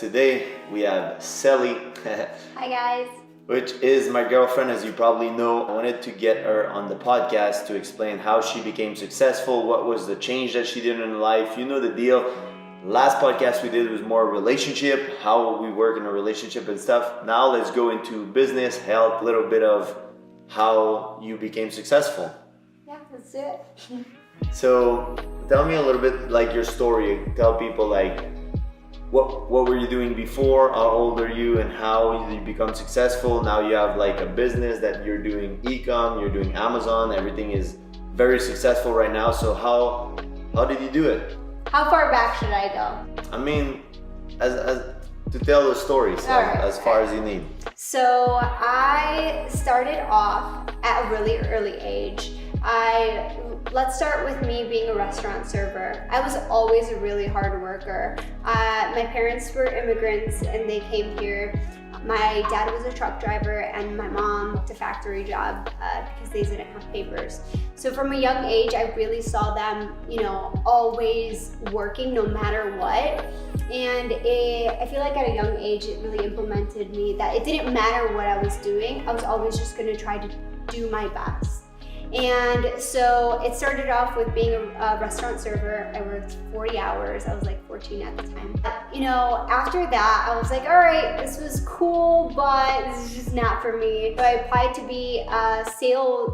Today we have Celi. Hi guys. Which is my girlfriend, as you probably know. I wanted to get her on the podcast to explain how she became successful, what was the change that she did in her life. You know the deal. Last podcast we did was more relationship, how we work in a relationship and stuff. Now let's go into business, health, a little bit of how you became successful. Yeah, let's do it. So tell me a little bit like your story. Tell people like what were you doing before, how old are you, and how you become successful. Now you have like a business that you're doing e-com, you're doing Amazon, everything is very successful right now. So how did you do it? How far back should I go? I mean, as to tell the stories as far as you need. So I started off at a really early age. Let's start with me being a restaurant server. I was always a really hard worker. My parents were immigrants and they came here. My dad was a truck driver and my mom worked a factory job because they didn't have papers. So from a young age, I really saw them, always working no matter what. And I feel like at a young age, it really implemented me that it didn't matter what I was doing. I was always just gonna try to do my best. And so it started off with being a restaurant server. I worked 40 hours. I was like 14 at the time. After that, I was like, all right, this was cool, but this is just not for me. So I applied to be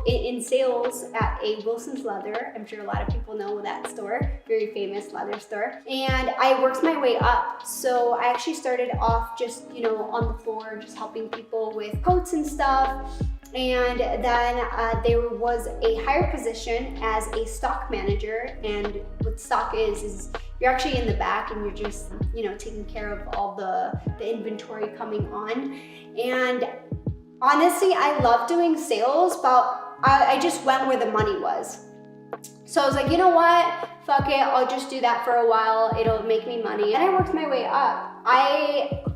in sales at a Wilson's Leather. I'm sure a lot of people know that store, very famous leather store. And I worked my way up. So I actually started off just, on the floor, just helping people with coats and stuff. And then there was a higher position as a stock manager, and what stock is you're actually in the back and you're just taking care of all the inventory coming on. And honestly, I love doing sales, but I just went where the money was. So I was like, you know what, fuck it, I'll just do that for a while, it'll make me money. And I worked my way up.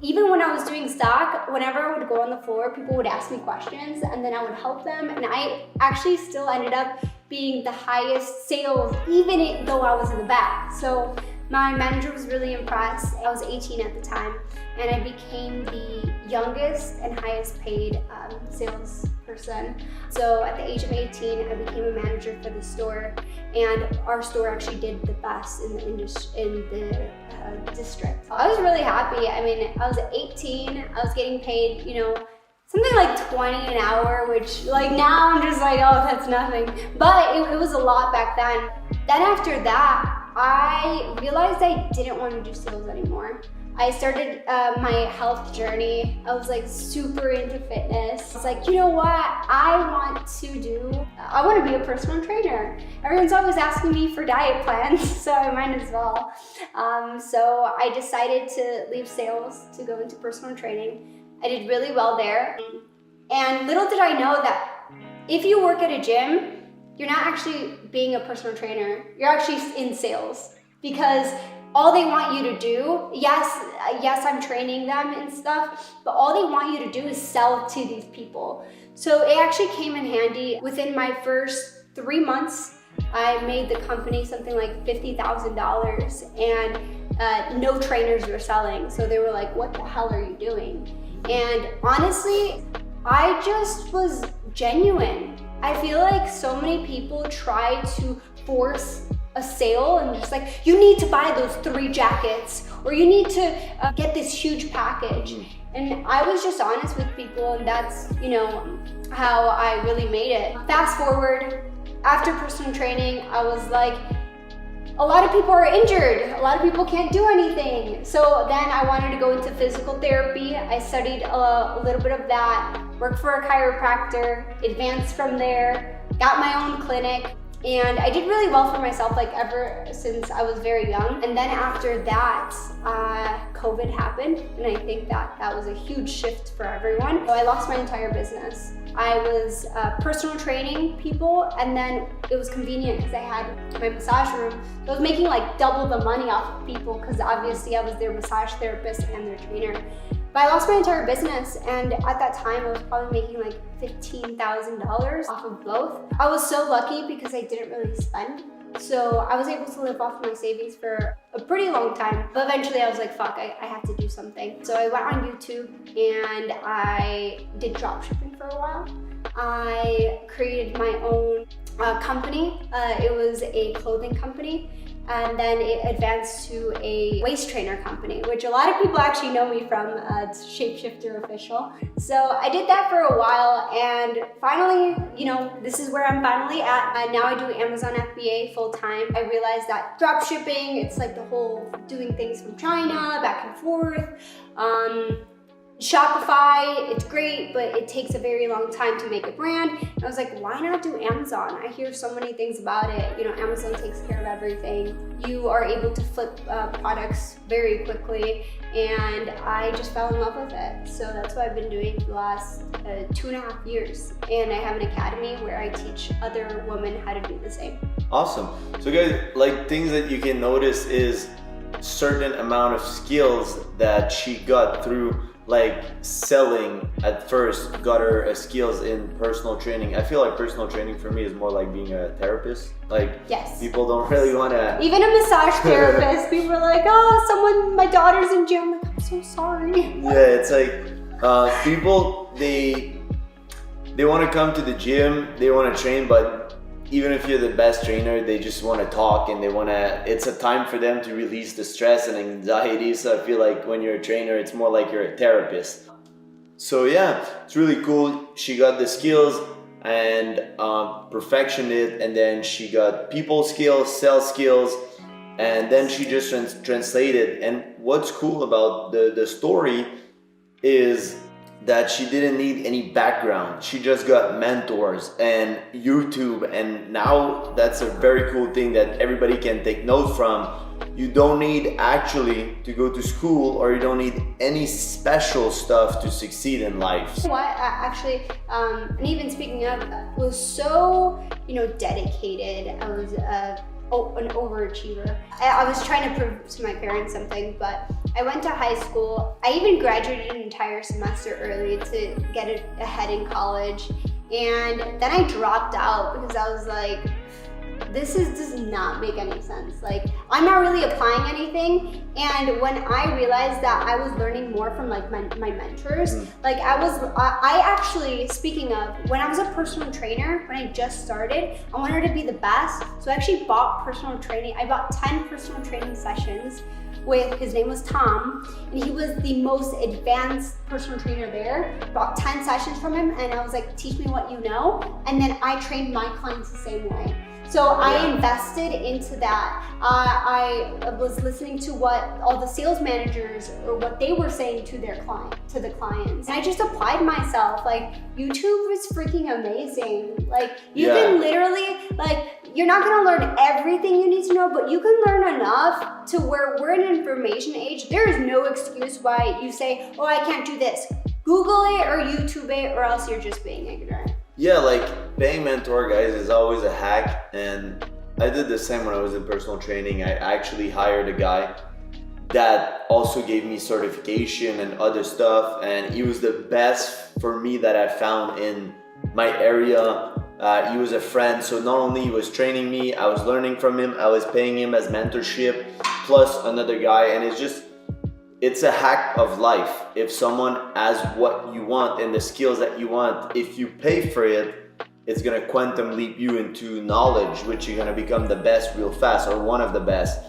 Even when I was doing stock, whenever I would go on the floor, people would ask me questions and then I would help them. And I actually still ended up being the highest sales, even though I was in the back. So my manager was really impressed. I was 18 at the time and I became the youngest and highest paid salesperson. So at the age of 18, I became a manager for the store, and our store actually did the best in the district. I was really happy. I mean, I was 18, I was getting paid, something like 20 an hour, which like now I'm just like, oh, that's nothing. But it was a lot back then. Then after that, I realized I didn't want to do sales anymore. I started my health journey. I was like super into fitness. I was like, you know what? I want to be a personal trainer. Everyone's always asking me for diet plans, so I might as well. So I decided to leave sales to go into personal training. I did really well there. And little did I know that if you work at a gym, you're not actually being a personal trainer. You're actually in sales, because all they want you to do, yes, I'm training them and stuff, but all they want you to do is sell to these people. So it actually came in handy. Within my first 3 months, I made the company something like $50,000 and no trainers were selling. So they were like, what the hell are you doing? And honestly, I just was genuine. I feel like so many people try to force a sale and just like, you need to buy those 3 jackets or you need to get this huge package. And I was just honest with people, and that's, how I really made it. Fast forward, after personal training, I was like, a lot of people are injured. A lot of people can't do anything. So then I wanted to go into physical therapy. I studied a little bit of that, worked for a chiropractor, advanced from there, got my own clinic. And I did really well for myself, like ever since I was very young. And then after that, COVID happened. And I think that was a huge shift for everyone. So I lost my entire business. I was personal training people, and then it was convenient because I had my massage room. So I was making like double the money off of people because obviously I was their massage therapist and their trainer. But I lost my entire business, and at that time I was probably making like $15,000 off of both. I was so lucky because I didn't really spend So I was able to live off my savings for a pretty long time. But eventually I was like, fuck, I have to do something. So I went on YouTube and I did dropshipping for a while. I created my own company. It was a clothing company. And then it advanced to a waist trainer company, which a lot of people actually know me from. It's Shapeshifter Official. So I did that for a while, and finally, this is where I'm finally at. Now I do Amazon FBA full time. I realized that drop shipping, it's like the whole doing things from China, back and forth. Shopify, it's great, but it takes a very long time to make a brand. And I was like, why not do Amazon? I hear so many things about it. Amazon takes care of everything. You are able to flip products very quickly, and I just fell in love with it. So that's what I've been doing for the last 2.5 years. And I have an academy where I teach other women how to do the same. Awesome. So guys, like things that you can notice is certain amount of skills that she got through like selling at first, got her skills in personal training. I feel like personal training for me is more like being a therapist. Like, yes, people don't really want to... Even a massage therapist, people are like, oh, my daughter's in gym. I'm like, I'm so sorry. Yeah, it's like people, they want to come to the gym, they want to train, but even if you're the best trainer, they just want to talk and it's a time for them to release the stress and anxiety. So I feel like when you're a trainer, it's more like you're a therapist. So yeah, it's really cool. She got the skills and perfectioned it, and then she got people skills, sales skills, and then she just translated. And what's cool about the story is that she didn't need any background. She just got mentors and YouTube, and now that's a very cool thing that everybody can take note from. You don't need actually to go to school, or you don't need any special stuff to succeed in life. What actually, and even speaking of, was so dedicated. I was an overachiever. I was trying to prove to my parents something, but I went to high school. I even graduated an entire semester early to get ahead in college, and then I dropped out because I was like, this does not make any sense. Like, I'm not really applying anything. And when I realized that I was learning more from like my mentors, like I actually, speaking of, when I was a personal trainer, when I just started, I wanted to be the best. So I actually bought personal training. I bought 10 personal training sessions with, his name was Tom, and he was the most advanced personal trainer there. Bought 10 sessions from him, and I was like, teach me what you know. And then I trained my clients the same way. So I invested into that. I was listening to what all the sales managers, or what they were saying to the clients. And I just applied myself. Like, YouTube is freaking amazing. Like, you can literally, like, you're not gonna learn everything you need to know, but you can learn enough to where we're in an information age. There is no excuse why you say, oh, I can't do this. Google it or YouTube it, or else you're just being ignorant. Yeah, like paying mentor, guys, is always a hack, and I did the same when I was in personal training. I actually hired a guy that also gave me certification and other stuff, and he was the best for me that I found in my area. He was a friend, so not only he was training me, I was learning from him, I was paying him as mentorship, plus another guy, and it's a hack of life. If someone has what you want and the skills that you want, if you pay for it, it's gonna quantum leap you into knowledge, which you're gonna become the best real fast, or one of the best.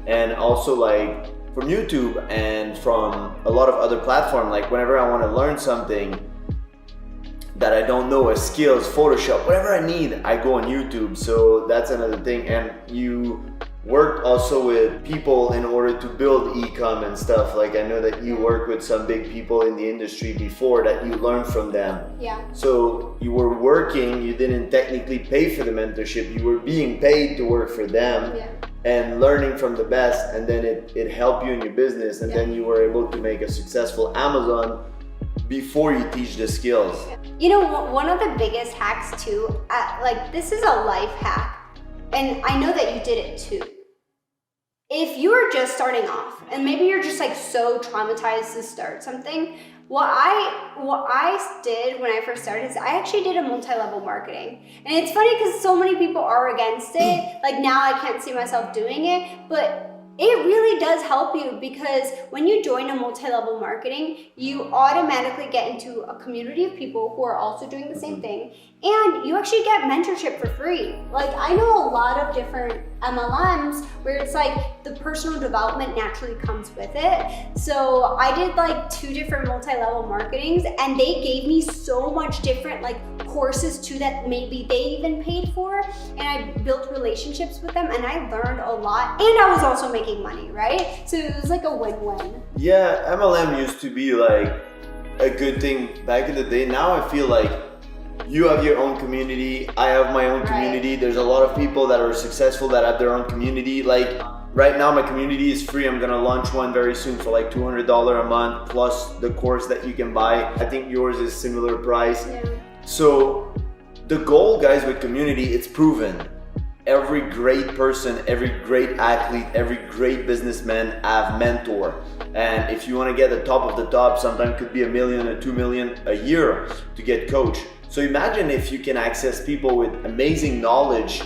And also, like, from YouTube and from a lot of other platforms, like whenever I wanna learn something that I don't know, a skills, Photoshop, whatever I need, I go on YouTube. So that's another thing. And you worked also with people in order to build e-com and stuff. Like, I know that you worked with some big people in the industry before that you learned from them. Yeah. So you were working, you didn't technically pay for the mentorship, you were being paid to work for them. Yeah. And learning from the best, and then it helped you in your business, and then you were able to make a successful Amazon before you teach the skills. You know, one of the biggest hacks too, like, this is a life hack, and I know that you did it too. if you're just starting off and maybe you're just like so traumatized to start something, what I did when I first started is I actually did a multi-level marketing. And it's funny because so many people are against it. Like now I can't see myself doing it, but it really does help you, because when you join a multi-level marketing, you automatically get into a community of people who are also doing the same thing, and you actually get mentorship for free. Like I know a lot of different MLMs where it's like the personal development naturally comes with it. So I did like 2 different multi-level marketings, and they gave me so much different like courses too that maybe they even paid for, and I built relationships with them, and I learned a lot, and I was also making money, right? So it was like a win-win. Yeah, MLM used to be like a good thing back in the day. Now I feel like you have your own community, I have my own community. Right. There's a lot of people that are successful that have their own community. Like right now my community is free. I'm gonna launch one very soon for like $200 a month plus the course that you can buy. I think yours is similar price. Yeah. So the goal, guys, with community, it's proven. Every great person, every great athlete, every great businessman have mentor. And if you want to get the top of the top, sometimes it could be $1 million or $2 million a year to get coached. So imagine if you can access people with amazing knowledge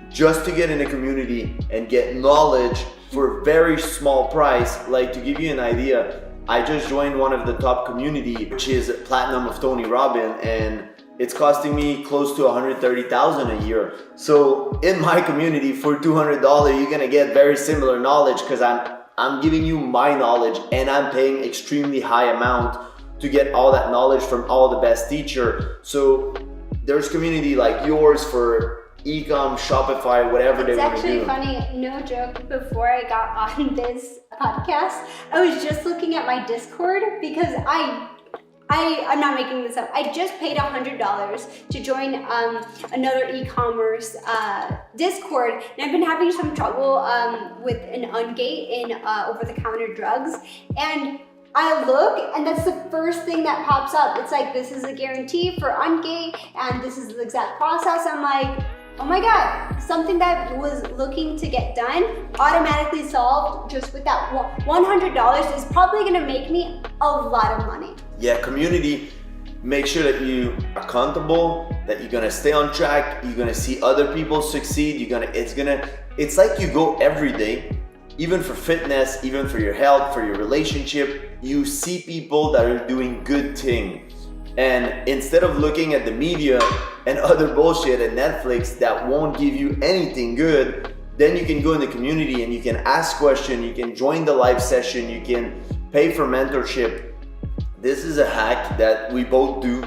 just to get in a community and get knowledge for a very small price. Like to give you an idea, I just joined one of the top community, which is Platinum of Tony Robbins, and it's costing me close to $130,000 a year. So in my community for $200, you're gonna get very similar knowledge, because I'm giving you my knowledge, and I'm paying extremely high amount to get all that knowledge from all the best teacher. So there's community like yours for e-com, Shopify, whatever they want to do. It's actually funny, no joke, before I got on this podcast, I was just looking at my Discord, because I'm not making this up. I just paid $100 to join another e-commerce Discord, and I've been having some trouble with an Ungate in over-the-counter drugs, and I look, and that's the first thing that pops up. It's like, this is a guarantee for Ungate, and this is the exact process. I'm like, oh my God, something that was looking to get done automatically solved just with that $100 is probably gonna make me a lot of money. Yeah, community, make sure that you are accountable, that you're gonna stay on track, you're gonna see other people succeed, it's like you go every day, even for fitness, even for your health, for your relationship, you see people that are doing good things. And instead of looking at the media and other bullshit and Netflix that won't give you anything good, then you can go in the community and you can ask questions, you can join the live session, you can pay for mentorship. This is a hack that we both do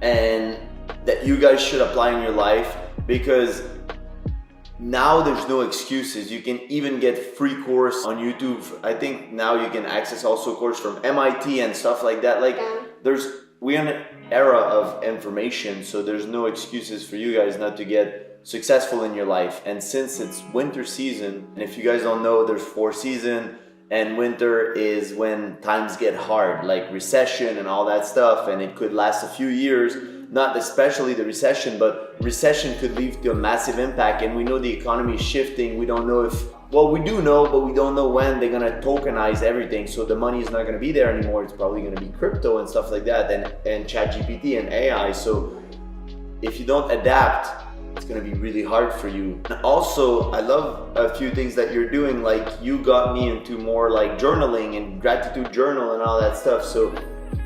and that you guys should apply in your life, because now there's no excuses. You can even get free course on YouTube. I think now you can access also course from MIT and stuff like that. Like we're in an era of information, so there's no excuses for you guys not to get successful in your life. And since it's winter season, and if you guys don't know, there's 4 seasons, and winter is when times get hard, like recession and all that stuff, and it could last a few years. Not especially the recession, but recession could lead to a massive impact, and we know the economy is shifting. We don't know we do know, but we don't know when they're gonna tokenize everything, so the money is not gonna be there anymore. It's probably gonna be crypto and stuff like that, and ChatGPT and AI. So if you don't adapt, it's gonna be really hard for you. And also, I love a few things that you're doing, like you got me into more like journaling and gratitude journal and all that stuff. So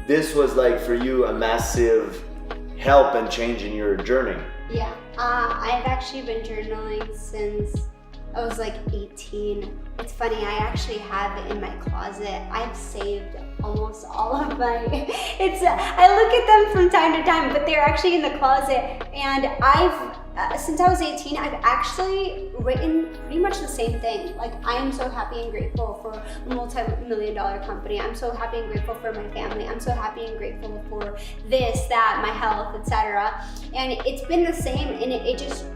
this was like for you a massive help and change in your journey. Yeah, I've actually been journaling since I was like 18. It's funny, I actually have it in my closet. I've saved almost all of my, I look at them from time to time, but they're actually in the closet. And since I was 18, I've actually written pretty much the same thing. Like, I am so happy and grateful for a multi-million-dollar company. I'm so happy and grateful for my family. I'm so happy and grateful for this, that, my health, etc. And it's been the same, and it just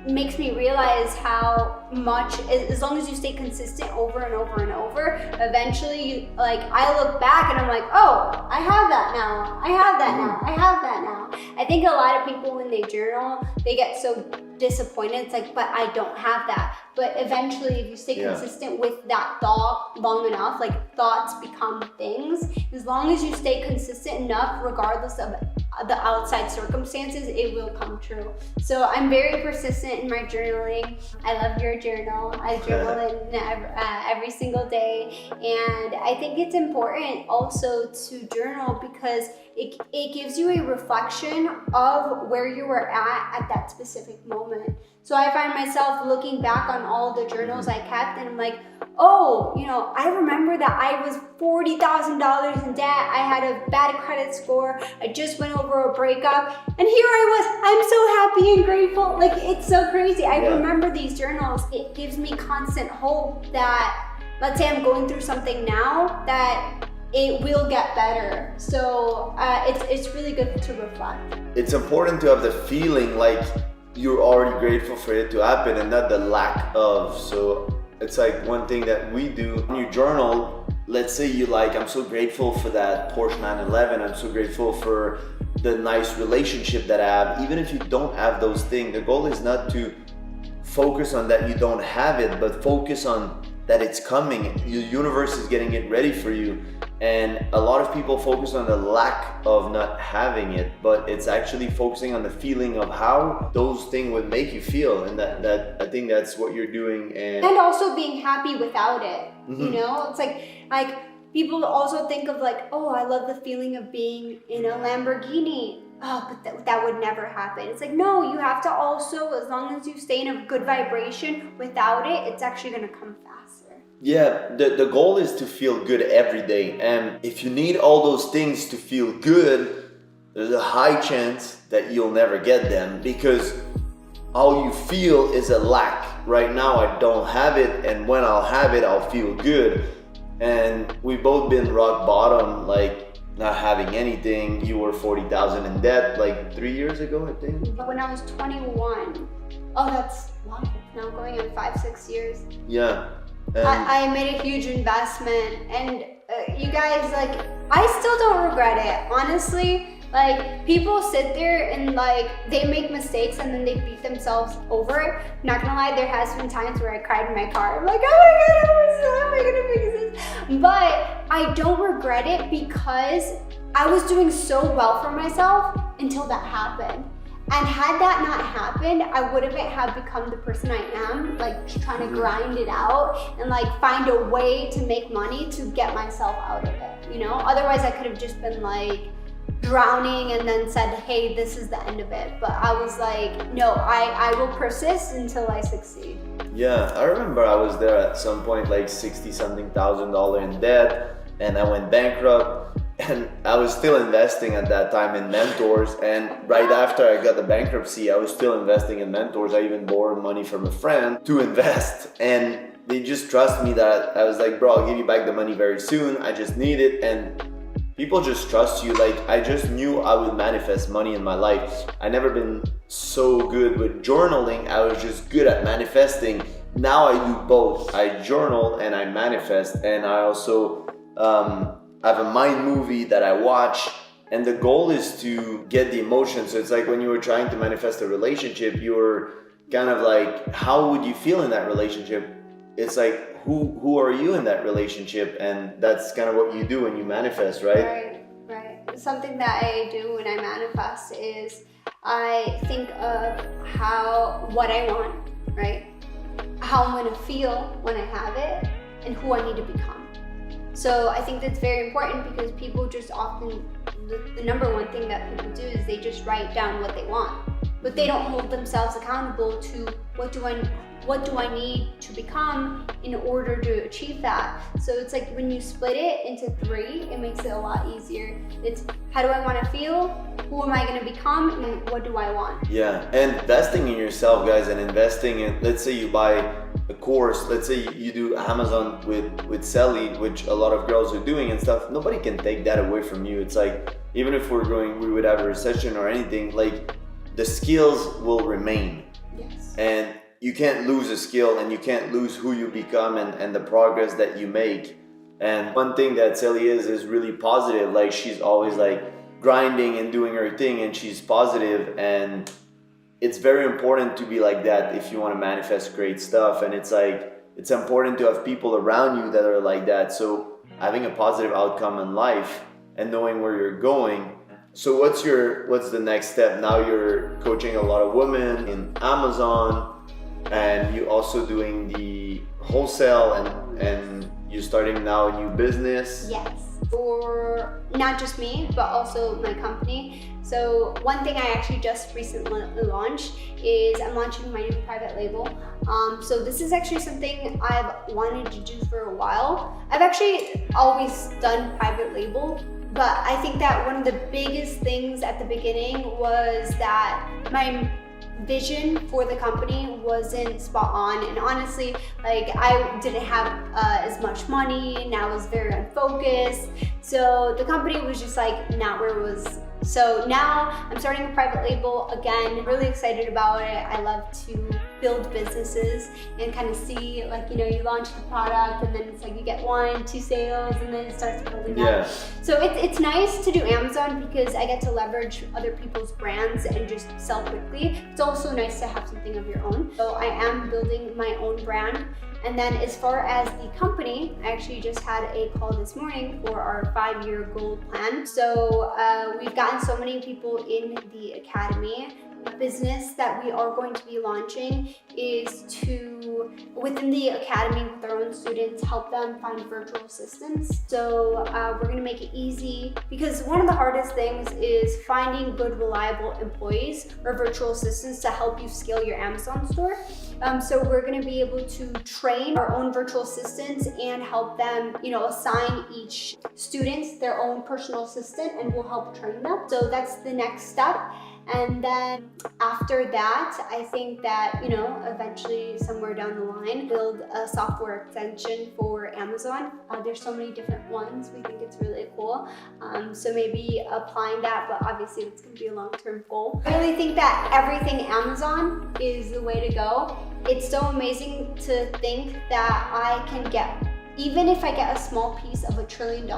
makes me realize how much, as long as you stay consistent over and over and over, eventually I look back and I'm like, oh, I have that now, I have that now, I have that now. I think a lot of people, when they journal, they get so disappointed. It's like, but I don't have that. But eventually, if you stay consistent with that thought long enough, like thoughts become things. As long as you stay consistent enough, regardless of the outside circumstances, it will come true. So I'm very persistent in my journaling. I love your journal. I journal in every single day. And I think it's important also to journal because it gives you a reflection of where you were at that specific moment. So I find myself looking back on all the journals I kept and I'm like, oh, I remember that I was $40,000 in debt. I had a bad credit score. I just went over a breakup. And here I was. I'm so happy and grateful. Like, it's so crazy. I remember these journals. It gives me constant hope that, let's say I'm going through something now, that it will get better. So it's really good to reflect. It's important to have the feeling like you're already grateful for it to happen and not the lack of. So it's like one thing that we do when you journal, let's say you like, I'm so grateful for that Porsche 911. I'm so grateful for the nice relationship that I have. Even if you don't have those things, the goal is not to focus on that you don't have it, but focus on that it's coming. The universe is getting it ready for you. And a lot of people focus on the lack of not having it, but it's actually focusing on the feeling of how those things would make you feel. And that I think that's what you're doing. And also being happy without it. It's like people also think of like, oh, I love the feeling of being in a Lamborghini. Oh, but that would never happen. It's like, no, you have to also, as long as you stay in a good vibration, without it, it's actually going to come faster. Yeah, the goal is to feel good every day. And if you need all those things to feel good, there's a high chance that you'll never get them because all you feel is a lack. Right now, I don't have it. And when I'll have it, I'll feel good. And we've both been rock bottom, like not having anything. You were 40,000 in debt like 3 years ago, I think. When I was 21. Oh, that's long. Now going on 5-6 years. Yeah. I made a huge investment and you guys, like, I still don't regret it, honestly. Like, people sit there and like they make mistakes and then they beat themselves over it. Not gonna lie, there has been times where I cried in my car. I'm like, oh my god, how am I gonna fix this? But I don't regret it because I was doing so well for myself until that happened. And had that not happened, I wouldn't have become the person I am, like trying to grind it out and like find a way to make money to get myself out of it, Otherwise I could have just been like drowning and then said, hey, this is the end of it. But I was like, no, I will persist until I succeed. Yeah, I remember I was there at some point like $60-something thousand in debt and I went bankrupt. And I was still investing at that time in mentors. And right after I got the bankruptcy, I was still investing in mentors. I even borrowed money from a friend to invest. And they just trust me that I was like, bro, I'll give you back the money very soon. I just need it. And people just trust you. Like, I just knew I would manifest money in my life. I never been so good with journaling. I was just good at manifesting. Now I do both. I journal and I manifest. And I also, I have a mind movie that I watch, and the goal is to get the emotion. So it's like when you were trying to manifest a relationship, you were kind of like, how would you feel in that relationship? It's like, who are you in that relationship? And that's kind of what you do when you manifest, right? Right. Something that I do when I manifest is I think of what I want, right? How I'm gonna feel when I have it, and who I need to become. So I think that's very important because people just often, the number one thing that people do is they just write down what they want, but they don't hold themselves accountable to what do I need to become in order to achieve that. So it's like when you split it into 3, it makes it a lot easier. It's how do I want to feel, who am I going to become, and what do I want? Yeah, and investing in yourself, guys, and investing in, let's say you buy a course, let's say you do Amazon with Celi, which a lot of girls are doing and stuff, nobody can take that away from you. It's like, even if we would have a recession or anything, like the skills will remain. Yes. And you can't lose a skill and you can't lose who you become and the progress that you make. And one thing that Celi is really positive. Like, she's always like grinding and doing her thing and she's positive, and it's very important to be like that if you want to manifest great stuff. And it's like, it's important to have people around you that are like that. So having a positive outcome in life and knowing where you're going. So what's the next step? Now you're coaching a lot of women in Amazon, and you also doing the wholesale, and you're starting now a new business. Yes, for not just me, but also my company. So one thing I actually just recently launched is I'm launching my new private label. So this is actually something I've wanted to do for a while. I've actually always done private label, but I think that one of the biggest things at the beginning was that my vision for the company wasn't spot on, and honestly, like, I didn't have as much money and I was very unfocused, so the company was just like not where it was. So now I'm starting a private label again, really excited about it. I love to build businesses and kind of see, like, you know, you launch the product and then it's like you get 1-2 sales and then it starts building up. So it's nice to do Amazon because I get to leverage other people's brands and just sell quickly. It's also nice to have something of your own. So I am building my own brand. And then as far as the company, I actually just had a call this morning for our 5-year goal plan. So we've gotten so many people in the academy. The business that we are going to be launching is to, within the academy with our own students, help them find virtual assistants. So we're gonna make it easy, because one of the hardest things is finding good, reliable employees or virtual assistants to help you scale your Amazon store. So we're gonna be able to train our own virtual assistants and help them, you know, assign each student their own personal assistant, and we'll help train them. So that's the next step. And then after that, I think that, you know, eventually somewhere down the line, build a software extension for Amazon. There's so many different ones. We think it's really cool. So maybe applying that, but obviously it's going to be a long-term goal. I really think that everything Amazon is the way to go. It's so amazing to think that I can get, even if I get a small piece of $1 trillion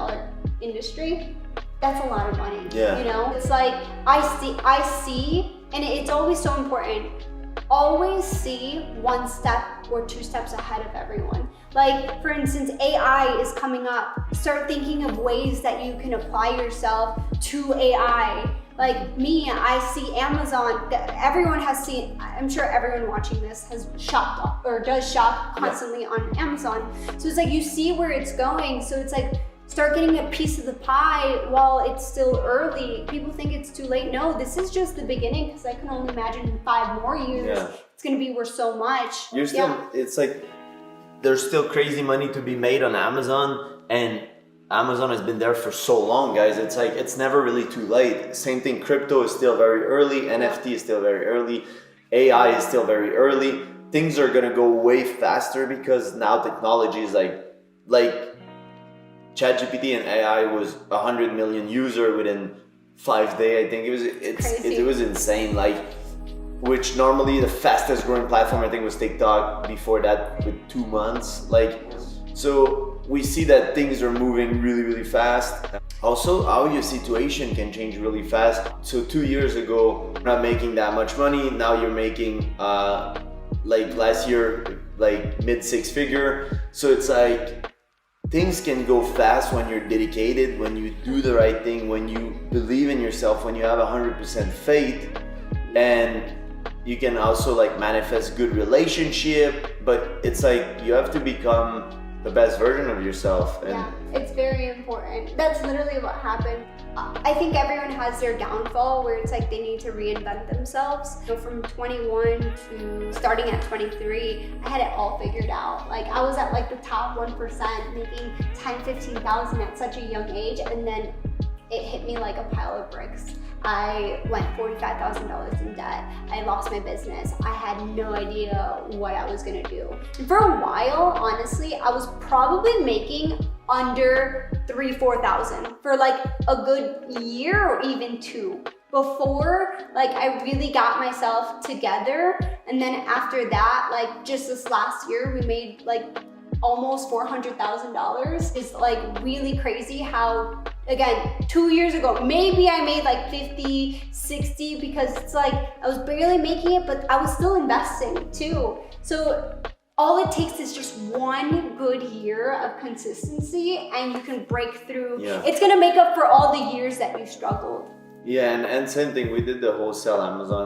industry, that's a lot of money. Yeah. You know, it's like I see, and it's always so important. Always see 1 step or 2 steps ahead of everyone. Like, for instance, AI is coming up. Start thinking of ways that you can apply yourself to AI. Like me, I see Amazon. Everyone has seen, I'm sure everyone watching this has shopped or does shop constantly on Amazon. So it's like you see where it's going. So it's like, start getting a piece of the pie while it's still early. People think it's too late. No, this is just the beginning, because I can only imagine in 5 more years, it's gonna be worth so much. You're still, it's like, there's still crazy money to be made on Amazon, and Amazon has been there for so long, guys. It's like, it's never really too late. Same thing, crypto is still very early, NFT is still very early, AI is still very early. Things are gonna go way faster because now technology is like ChatGPT and AI was 100 million user within 5 days. I think it was insane. Like, which normally the fastest growing platform I think was TikTok. Before that, with 2 months. Like, so we see that things are moving really, really fast. Also, how your situation can change really fast. So 2 years ago, not making that much money. Now you're making like last year, like mid 6-figure. So it's like, things can go fast when you're dedicated, when you do the right thing, when you believe in yourself, when you have 100% faith, and you can also like manifest good relationship. But it's like you have to become the best version of yourself. And yeah, it's very important. That's literally what happened. I think everyone has their downfall where it's like they need to reinvent themselves. So from 21 to starting at 23, I had it all figured out. Like, I was at like the top 1%, making 10,000-15,000 at such a young age, and then it hit me like a pile of bricks. I went $45,000 in debt. I lost my business. I had no idea what I was gonna do. And for a while, honestly, I was probably making under $3,000-4,000 for like a good year or even 2 before like I really got myself together. And then after that, like just this last year, we made like almost $400,000. It's like really crazy how again, 2 years ago, maybe I made like 50, 60 because it's like I was barely making it, but I was still investing too. So all it takes is just one good year of consistency and you can break through. Yeah. It's gonna make up for all the years that you struggled. Yeah, and same thing. We did the wholesale Amazon.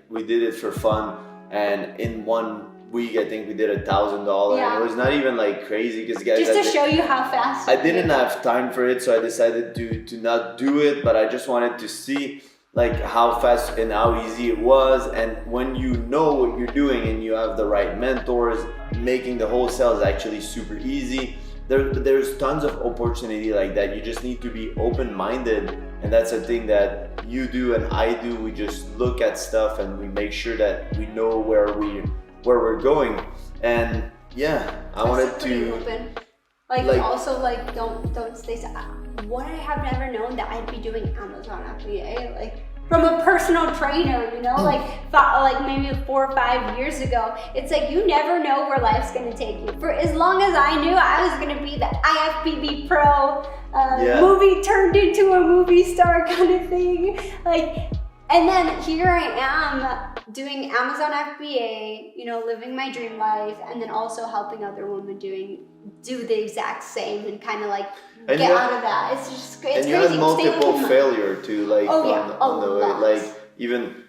We did it for fun, and in 1 week I think we did $1,000. Yeah. And it was not even like crazy because guys, Just to show you how fast. I didn't have time for it, so I decided to not do it. But I just wanted to see like how fast and how easy it was. And when you know what you're doing and you have the right mentors, making the wholesale is actually super easy. There's tons of opportunity like that. You just need to be open-minded, and that's a thing that you do and I do. We just look at stuff and we make sure that we know where we're going. And yeah, I wanted to open. Like also like don't stay sad. What I have never known that I'd be doing Amazon FBA, like from a personal trainer, you know, like maybe 4 or 5 years ago. It's like you never know where life's gonna take you. For as long as I knew I was gonna be the IFBB pro, movie turned into a movie star kind of thing. Like, and then here I am doing Amazon FBA, you know, living my dream life, and then also helping other women do the exact same and kind of like get out of that. It's just it's and crazy. you had multiple failure too, like on the way, like even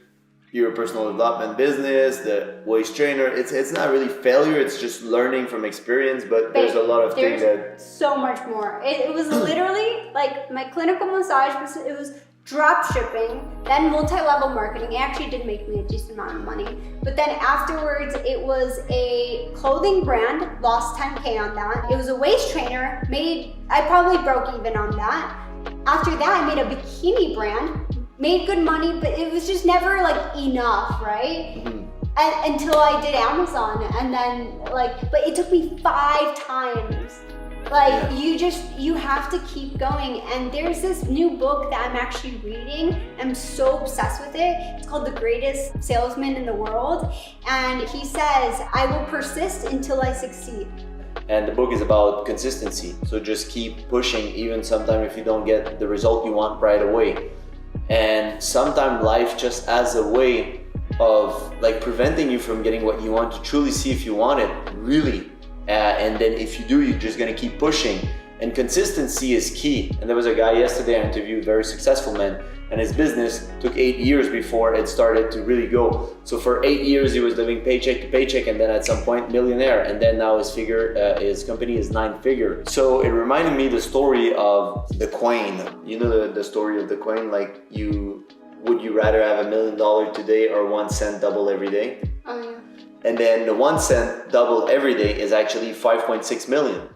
your personal development business, the waist trainer. It's not really failure. It's just learning from experience. But there's a lot of things that so much more. It was literally like my clinical massage. It was drop shipping, then multi-level marketing. It actually did make me a decent amount of money. But then afterwards, it was a clothing brand, lost 10K on that. It was a waist trainer, I probably broke even on that. After that, I made a bikini brand, made good money, but it was just never like enough, right? And until I did Amazon, and then but it took me 5 times. You have to keep going. And there's this new book that I'm actually reading. I'm so obsessed with it. It's called The Greatest Salesman in the World. And he says, I will persist until I succeed. And the book is about consistency. So just keep pushing, even sometimes if you don't get the result you want right away. And sometimes life just has a way of like preventing you from getting what you want to truly see if you want it, really. And then if you do, you're just gonna keep pushing. And consistency is key. And there was a guy yesterday I interviewed, very successful man, and his business took 8 years before it started to really go. So for 8 years he was living paycheck to paycheck, and then at some point millionaire. And then now his company is 9-figure. So it reminded me the story of the coin. You know the story of the coin, like would you rather have $1 million today or 1 cent double every day? Oh yeah. And then the 1 cent double every day is actually 5.6 million.